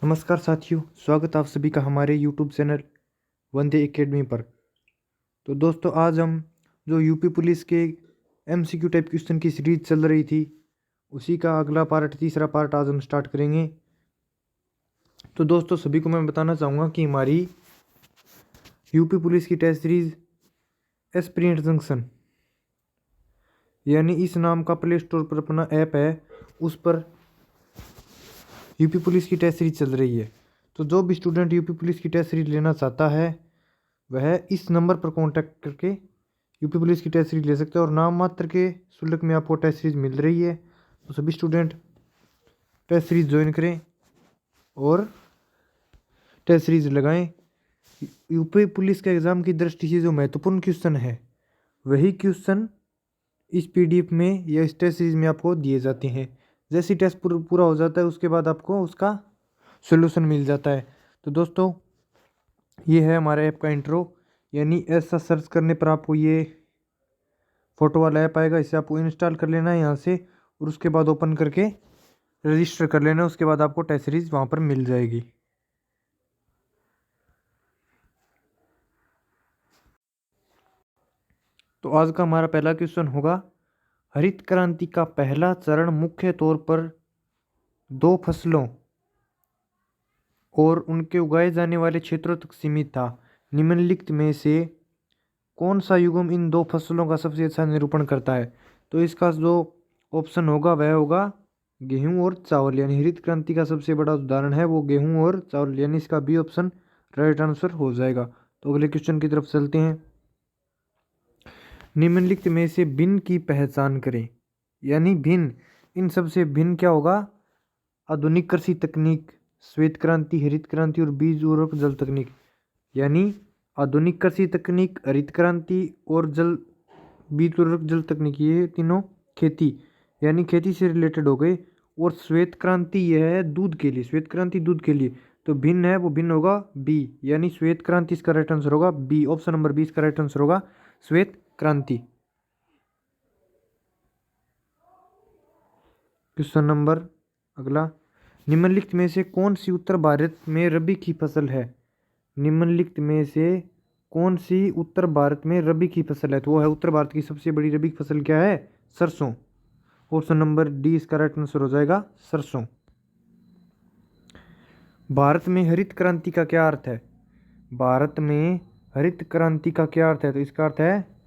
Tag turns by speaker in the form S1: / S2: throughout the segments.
S1: नमस्कार साथियों, स्वागत आप सभी का हमारे यूट्यूब चैनल वंदे एकेडमी पर। तो दोस्तों, आज हम जो यूपी पुलिस के एमसीक्यू टाइप क्वेश्चन की सीरीज चल रही थी, उसी का अगला पार्ट, तीसरा पार्ट आज हम स्टार्ट करेंगे। तो दोस्तों, सभी को मैं बताना चाहूँगा कि हमारी यूपी पुलिस की टेस्ट सीरीज एस्पिरेंट जंक्शन, यानी इस नाम का प्ले स्टोर पर अपना ऐप है, उस पर यूपी पुलिस की टेस्ट सीरीज चल रही है। तो जो भी स्टूडेंट यूपी पुलिस की टेस्ट सीरीज लेना चाहता है, वह इस नंबर पर कांटेक्ट करके यूपी पुलिस की टेस्ट सीरीज ले सकते हैं और नाम मात्र के शुल्क में आपको टेस्ट सीरीज मिल रही है। तो सभी स्टूडेंट टेस्ट सीरीज ज्वाइन करें और टेस्ट सीरीज लगाएं। यूपी पुलिस के एग्ज़ाम की दृष्टि से जो महत्वपूर्ण क्वेश्चन है, वही क्वेश्चन इस पीडीएफ में या इस टेस्ट सीरीज में आपको दिए जाते हैं। जैसे टेस्ट पूरा हो जाता है, उसके बाद आपको उसका सोल्यूशन मिल जाता है। तो दोस्तों, ये है हमारे ऐप का इंट्रो, यानी ऐसा सर्च करने पर आपको ये फ़ोटो वाला ऐप आएगा। इसे आपको इंस्टॉल कर लेना है यहाँ से, और उसके बाद ओपन करके रजिस्टर कर लेना है। उसके बाद आपको टेस्ट सीरीज वहाँ पर मिल जाएगी। तो आज का हमारा पहला क्वेश्चन होगा, हरित क्रांति का पहला चरण मुख्य तौर पर दो फसलों और उनके उगाए जाने वाले क्षेत्रों तक सीमित था। निम्नलिखित में से कौन सा युग्म इन दो फसलों का सबसे अच्छा निरूपण करता है? तो इसका जो ऑप्शन होगा वह होगा गेहूं और चावल, यानी हरित क्रांति का सबसे बड़ा उदाहरण है वो गेहूं और चावल, यानी इसका बी ऑप्शन राइट आंसर हो जाएगा। तो अगले क्वेश्चन की तरफ चलते हैं। निम्नलिखित में से भिन्न की पहचान करें, यानी भिन्न, इन सबसे भिन्न क्या होगा? आधुनिक कृषि तकनीक, श्वेत क्रांति, हरित क्रांति और बीज उर्वरक जल तकनीक। यानी आधुनिक कृषि तकनीक, हरित क्रांति और जल, बीज उर्वरक जल तकनीक, ये तीनों खेती, यानी खेती से रिलेटेड हो गए। और श्वेत क्रांति यह है दूध के लिए, श्वेत क्रांति दूध के लिए। तो भिन्न है वो भिन्न होगा बी, यानी श्वेत क्रांति इसका राइट आंसर होगा बी, ऑप्शन नंबर बी इसका राइट आंसर होगा श्वेत क्रांति। क्वेश्चन नंबर अगला, निम्नलिखित में से कौन सी उत्तर भारत में रबी की फसल है? निम्नलिखित में से कौन सी उत्तर भारत में रबी की फसल है? तो वो है उत्तर भारत की सबसे बड़ी रबी की फसल क्या है? सरसों। ऑप्शन नंबर डी इसका राइट आंसर हो जाएगा सरसों। भारत में हरित क्रांति का क्या अर्थ है? भारत में हरित क्रांति का क्या अर्थ है? तो इसका अर्थ है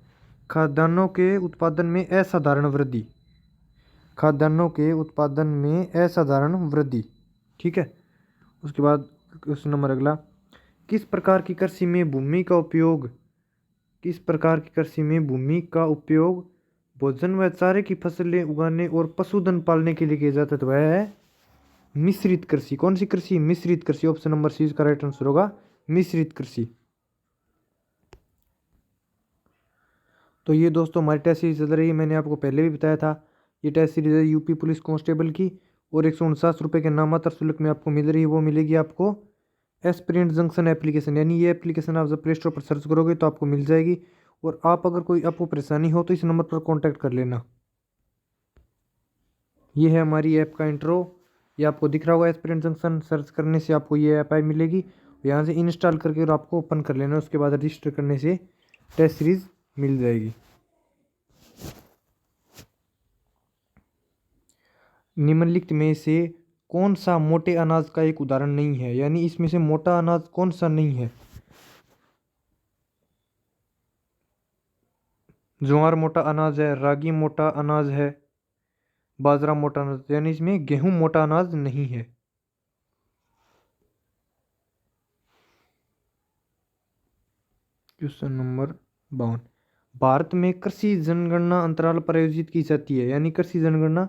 S1: खाद्यान्नों के उत्पादन में असाधारण वृद्धि, खाद्यान्नों के उत्पादन में असाधारण वृद्धि। ठीक है। उसके बाद क्वेश्चन नंबर अगला, किस प्रकार की कृषि में भूमि का उपयोग, किस प्रकार की कृषि में भूमि का उपयोग भोजन व चारे की फसलें उगाने और पशुधन पालने के लिए किया जाता है? तो वह है मिश्रित कृषि। कौन सी कृषि? मिश्रित कृषि। ऑप्शन नंबर सी इसका राइट आंसर होगा मिश्रित कृषि। तो ये दोस्तों हमारी टेस्ट सीरीज चल रही है, मैंने आपको पहले भी बताया था। ये टेस्ट सीरीज है यूपी पुलिस कांस्टेबल की, और 149 रुपये के नामात्र शुल्क में आपको मिल रही है। वो मिलेगी आपको एस्पिरेंट जंक्शन एप्लीकेशन, यानी ये एप्लीकेशन आप जब प्ले स्टोर पर सर्च करोगे तो आपको मिल जाएगी। और आप अगर कोई आपको परेशानी हो तो इस नंबर पर कॉन्टैक्ट कर लेना। ये है हमारी ऐप का इंट्रो, ये आपको दिख रहा होगा एस्पिरेंट जंक्शन, सर्च करने से आपको ये ऐप आई मिलेगी। यहाँ से इंस्टॉल करके और आपको ओपन कर लेना, उसके बाद रजिस्टर करने से टेस्ट सीरीज मिल जाएगी। निम्नलिखित में से कौन सा मोटे अनाज का एक उदाहरण नहीं है? यानी इसमें से मोटा अनाज कौन सा नहीं है? ज्वार मोटा अनाज है, रागी मोटा अनाज है, बाजरा मोटा अनाज, यानी इसमें गेहूं मोटा अनाज नहीं है। क्वेश्चन नंबर 52, भारत में कृषि जनगणना अंतराल पर आयोजित की जाती है, यानी कृषि जनगणना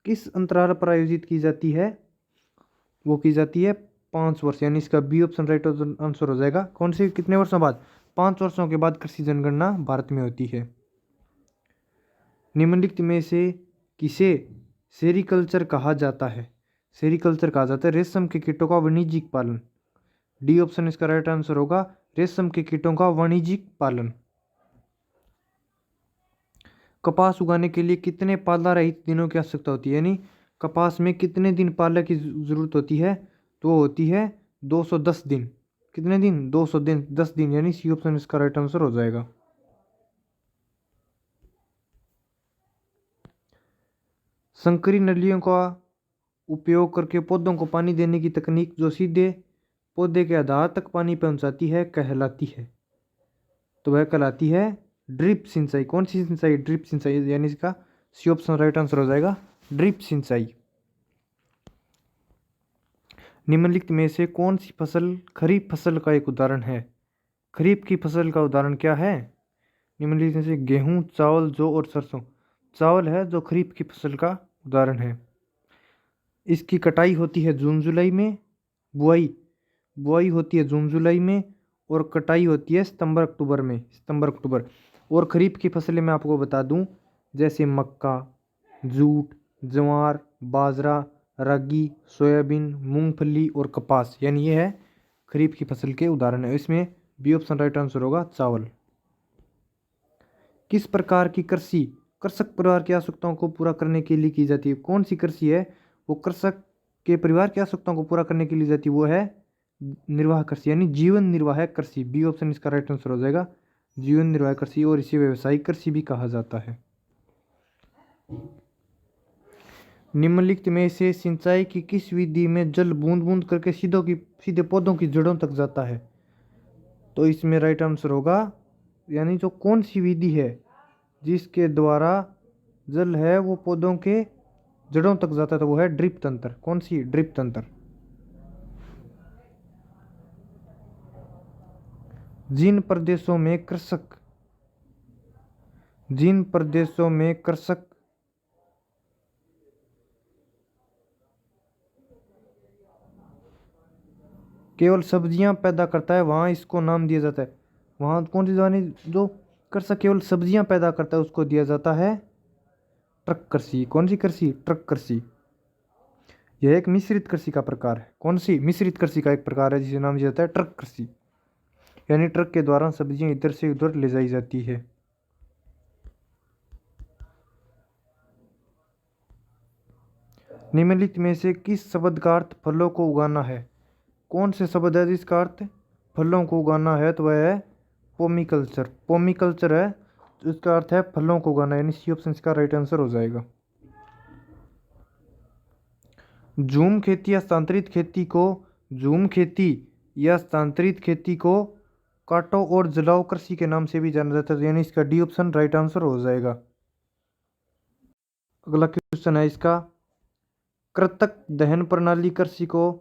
S1: किस अंतराल पर आयोजित की जाती है? वो की जाती है 5 वर्ष, यानी इसका बी ऑप्शन राइट आंसर हो जाएगा। कौन से कितने वर्षों बाद? 5 वर्षों के बाद कृषि जनगणना भारत में होती है। निम्नलिखित में से किसे सेरीकल्चर कहा जाता है? सेरीकल्चर कहा जाता है रेशम के कीटों का वाणिज्यिक पालन। डी ऑप्शन इसका राइट आंसर होगा रेशम के कीटों का वाणिज्यिक पालन। कपास उगाने के लिए कितने पाला रहित दिनों की आवश्यकता होती है? यानी कपास में कितने दिन पाला की जरूरत होती है? तो वो होती है 210 दिन। कितने दिन? 200 दिन, 10 दिन, यानी सी ऑप्शन इसका राइट आंसर हो जाएगा। संकरी नलियों का उपयोग करके पौधों को पानी देने की तकनीक जो सीधे पौधे के आधार तक पानी पहुंचाती है कहलाती है। तो वह कहलाती है ड्रिप सिंचाई। कौन सी सिंचाई? ड्रिप सिंचाई, यानी इसका सी ऑप्शन राइट आंसर हो जाएगा ड्रिप सिंचाई। निम्नलिखित में से कौन सी फसल खरीफ फसल का एक उदाहरण है? खरीफ की फसल का उदाहरण क्या है? निम्नलिखित में से गेहूं, चावल, जौ और सरसों। चावल है जो खरीफ की फसल का उदाहरण है। इसकी कटाई होती है जून जुलाई में, बुआई होती है जून जुलाई में, और कटाई होती है सितंबर अक्टूबर में, सितंबर अक्टूबर। और खरीफ की फसलें मैं आपको बता दूं, जैसे मक्का, जूट, ज्वार, बाजरा, रागी, सोयाबीन, मूंगफली और कपास, यानी ये है खरीफ की फसल के उदाहरण है। इसमें बी ऑप्शन राइट आंसर होगा चावल। किस प्रकार की कृषि कृषक परिवार की आवश्यकताओं को पूरा करने के लिए की जाती है? कौन सी कृषि है वो कृषक के परिवार की आवश्यकताओं को पूरा करने के लिए जाती है? वो है निर्वाह कृषि, यानी जीवन निर्वाह कृषि। बी ऑप्शन इसका राइट आंसर हो जाएगा जीवन निर्वाह कृषि, और इसे व्यवसायिक कृषि भी कहा जाता है। निम्नलिखित में से सिंचाई की किस विधि में जल बूंद बूंद करके सीधे पौधों की जड़ों तक जाता है? तो इसमें राइट आंसर होगा, यानी जो कौन सी विधि है जिसके द्वारा जल है वो पौधों के जड़ों तक जाता है, तो वो है ड्रिप तंत्र। कौन सी? ड्रिप तंत्र। जिन प्रदेशों में कृषक केवल सब्जियां पैदा करता है वहां इसको नाम दिया जाता है, वहां कौन सी जवानी जो कृषक केवल सब्जियां पैदा करता है उसको दिया जाता है ट्रक कृषि। कौन सी कृषि? ट्रक कृषि। यह एक मिश्रित कृषि का प्रकार है। कौन सी? मिश्रित कृषि का एक प्रकार है जिसे नाम दिया जाता है ट्रक कृषि, यानी ट्रक के द्वारा सब्जियां इधर से उधर ले जाई जाती है। निम्नलिखित में से किस शब्द का अर्थ फलों को उगाना है? कौन से शब्द है जिसका अर्थ फलों को उगाना है? तो वह है पोमिकल्चर। पोमिकल्चर है तो इसका अर्थ है फलों को उगाना, यानी सी ऑप्शन इसका राइट आंसर हो जाएगा। झूम खेती या स्थानांतरित खेती को काटो और जलाओ कृषि के नाम से भी जाना जाता है, यानी इसका डी ऑप्शन राइट आंसर हो जाएगा। अगला क्वेश्चन है इसका, कृंतक दहन प्रणाली कृषि को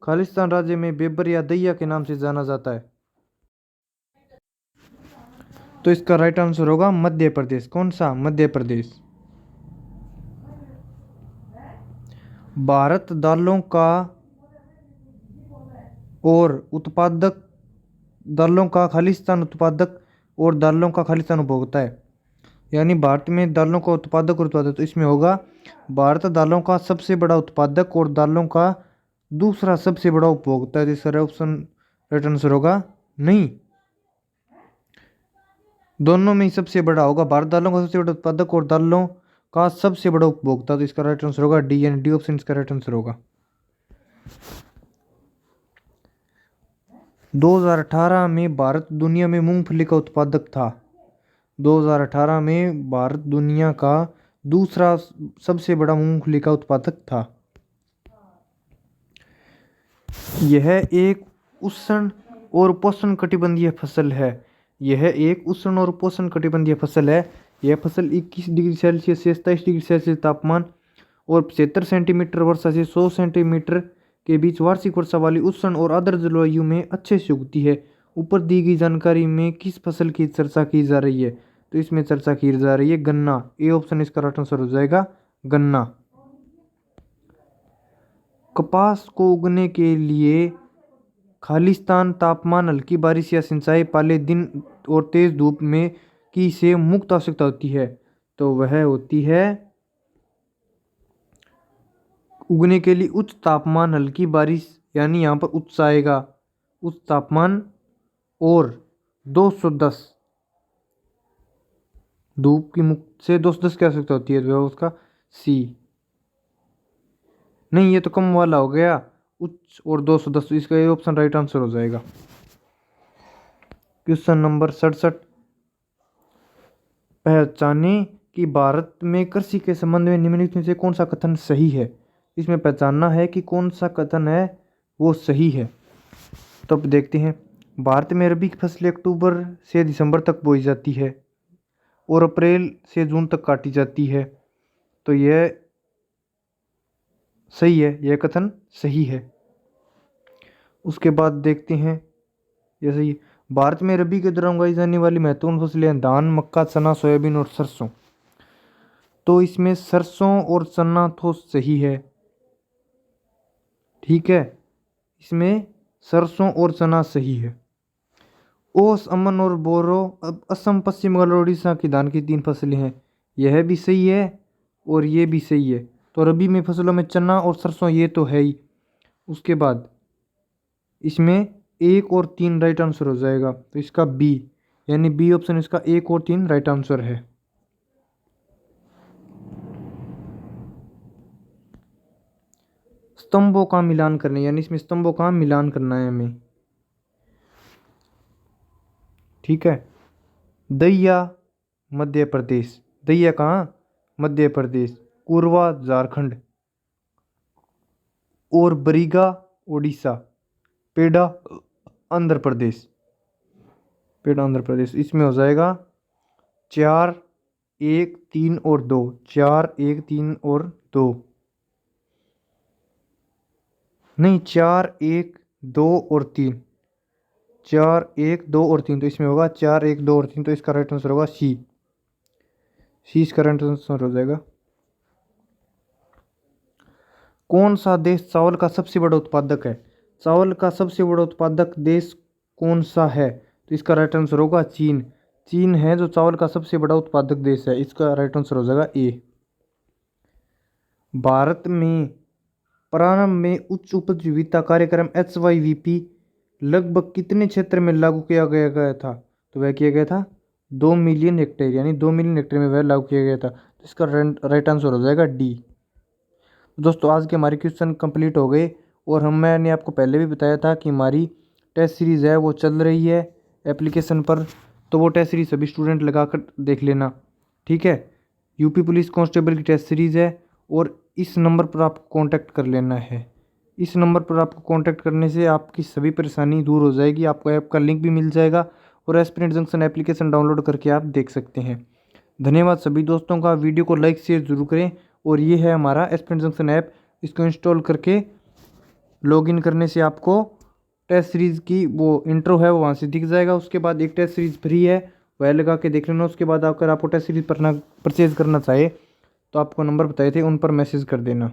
S1: खालिस्तान राज्य में बेबर या दैया के नाम से जाना जाता है। तो इसका राइट आंसर होगा मध्य प्रदेश। कौन सा? मध्य प्रदेश। भारत दालों का खालिस्तान उत्पादक और दालों का खालिस्तान उपभोक्ता है, यानी भारत में दालों का उत्पादक और उत्पादक, तो इसमें होगा भारत दालों का सबसे बड़ा उत्पादक और दालों का दूसरा सबसे बड़ा उपभोक्ता है। इसका ऑप्शन राइट आंसर होगा नहीं, दोनों में ही सबसे बड़ा होगा। भारत दालों का सबसे बड़ा उत्पादक और दालों का सबसे बड़ा उपभोक्ता, तो इसका राइट आंसर होगा डी, यानी डी ऑप्शन इसका राइट आंसर होगा। 2018 में भारत दुनिया में मूंगफली का उत्पादक था। 2018 में भारत दुनिया का दूसरा सबसे बड़ा मूंगफली का उत्पादक था। यह एक उष्ण और उपोष्ण कटिबंधीय फसल है। यह फसल 21 डिग्री सेल्सियस से 27 डिग्री सेल्सियस तापमान और 75 सेंटीमीटर वर्षा से 100 सेंटीमीटर के बीच वार्षिक वर्षा वाली उष्ण और आर्द्र जलवायु में अच्छे से उगती है। ऊपर दी गई जानकारी में किस फसल की चर्चा की जा रही है? तो इसमें चर्चा की जा रही है गन्ना। ए ऑप्शन इसका राइट आंसर हो जाएगा गन्ना। कपास को उगने के लिए खालिस्तान तापमान, हल्की बारिश या सिंचाई, पाले दिन और तेज धूप में की से मुक्त आवश्यकता होती है? तो वह होती है उगने के लिए उच्च तापमान, हल्की बारिश, यानी यहाँ पर उच्च आएगा उच्च तापमान, और 210 धूप की मुक्त से 210 की आवश्यकता होती है, तो वह उसका सी। नहीं, ये तो कम वाला हो गया। उच्च और 210, इसका ये ऑप्शन राइट आंसर हो जाएगा। क्वेश्चन नंबर 67, पहचाने कि भारत में कृषि के संबंध में निम्नलिखित में से कौन सा कथन सही है। इसमें पहचानना है कि कौन सा कथन है वो सही है। तो अब देखते हैं, भारत में रबी की फसलें अक्टूबर से दिसंबर तक बोई जाती है और अप्रैल से जून तक काटी जाती है। तो यह सही है, यह कथन सही है। उसके बाद देखते हैं, ये सही है। भारत में रबी के दौरान उगाई जाने वाली महत्वपूर्ण फसलें हैं धान, मक्का, चना, सोयाबीन और सरसों। तो इसमें सरसों और चना तो सही है, ठीक है, इसमें सरसों और चना सही है। ओस, अमन और बोरो असम, पश्चिम बंगाल और उड़ीसा की धान की 3 फसलें हैं, यह भी सही है और ये भी सही है। तो रबी में फसलों में चना और सरसों ये तो है ही। उसके बाद इसमें 1 और 3 राइट आंसर हो जाएगा, तो इसका बी, यानी बी ऑप्शन इसका 1 और 3 राइट आंसर है। स्तंभों का मिलान करने, यानी इसमें स्तंभों का मिलान करना है हमें, ठीक है। दैया मध्य प्रदेश, दैया कहाँ, मध्य प्रदेश, कोरवा झारखंड और बरीगा उड़ीसा, पेड़ा आंध्र प्रदेश, पेड़ा आंध्र प्रदेश। इसमें हो जाएगा 4, 1, 3 और 2, 4, 1, 3 और 2, नहीं 4, 1, 2 और 3, 4, 1, 2 और 3। तो इसमें होगा 4, 1, 2 और 3। तो इसका राइट आंसर होगा सी, सी इसका राइट आंसर हो जाएगा। कौन सा देश चावल का सबसे बड़ा उत्पादक है। चावल का सबसे बड़ा उत्पादक देश कौन सा है। तो इसका राइट आंसर होगा चीन, चीन है जो चावल का सबसे बड़ा उत्पादक देश है। इसका राइट आंसर हो जाएगा ए। भारत में प्रारंभ में उच्च उपज विविधता कार्यक्रम HYVP लगभग कितने क्षेत्र में लागू किया गया था। तो वह किया गया था 2 मिलियन हेक्टेयर, यानी 2 मिलियन हेक्टेयर में वह लागू किया गया था। तो इसका राइट आंसर हो जाएगा डी। दोस्तों आज के हमारे क्वेश्चन कंप्लीट हो गए और मैंने आपको पहले भी बताया था कि हमारी टेस्ट सीरीज़ है वो चल रही है एप्लीकेशन पर, तो वो टेस्ट सीरीज सभी स्टूडेंट लगा कर देख लेना, ठीक है। यूपी पुलिस कांस्टेबल की टेस्ट सीरीज़ है और इस नंबर पर आपको कांटेक्ट कर लेना है। इस नंबर पर आपको कांटेक्ट करने से आपकी सभी परेशानी दूर हो जाएगी। आपको ऐप का लिंक भी मिल जाएगा और एस्पिरेंट जंक्शन एप्लीकेशन डाउनलोड करके आप देख सकते हैं। धन्यवाद सभी दोस्तों का। वीडियो को लाइक शेयर जरूर करें और ये है हमारा एस्पिरेंट जंक्शन ऐप, इसको इंस्टॉल करके लॉगिन करने से आपको टेस्ट सीरीज़ की वो इंट्रो है वो वहाँ से दिख जाएगा। उसके बाद एक टेस्ट सीरीज़ फ्री है वह लगा के देख लेना। उसके बाद अगर आपको टेस्ट सीरीज़ परचेज करना चाहे तो आपको नंबर बताए थे उन पर मैसेज कर देना।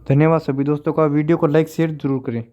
S1: धन्यवाद सभी दोस्तों का। वीडियो को लाइक शेयर जरूर करें।